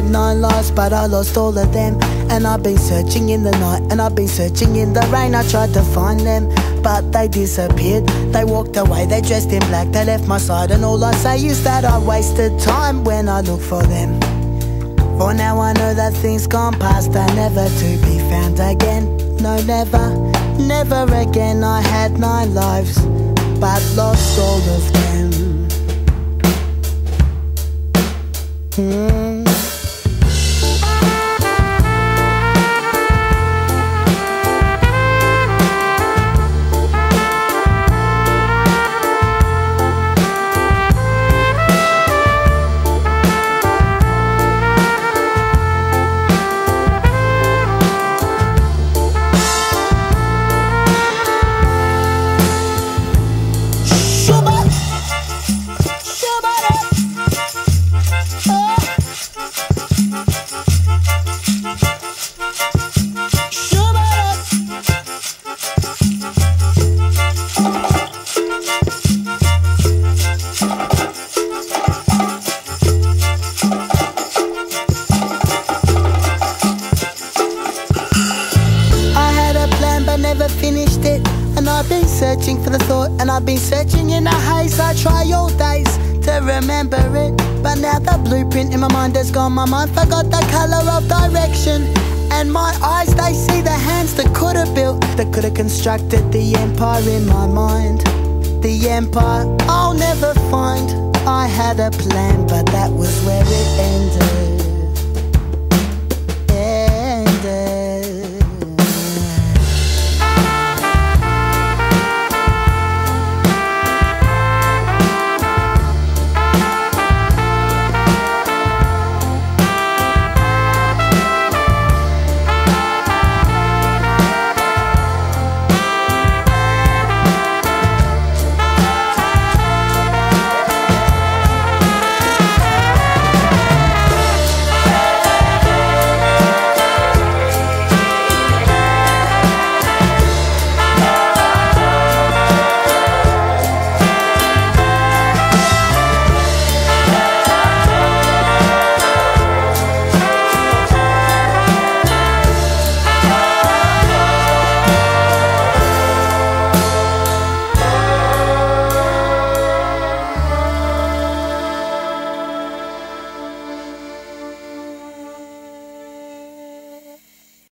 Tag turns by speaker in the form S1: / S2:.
S1: had 9 lives, but I lost all of them. And I've been searching in the night, and I've been searching in the rain. I tried to find them, but they disappeared. They walked away, they dressed in black, they left my side. And all I say is that I wasted time when I look for them. For now I know that things gone past are never to be found again. No, never, never again. I had 9 lives, but lost all of them. Never finished it, and I've been searching for the thought, and I've been searching in a haze. I try all days to remember it, but now the blueprint in my mind has gone. My mind forgot the colour of direction, and my eyes, they see the hands that could have built, that could have constructed the empire in my mind. The empire I'll never find. I had a plan, but that was where it ended.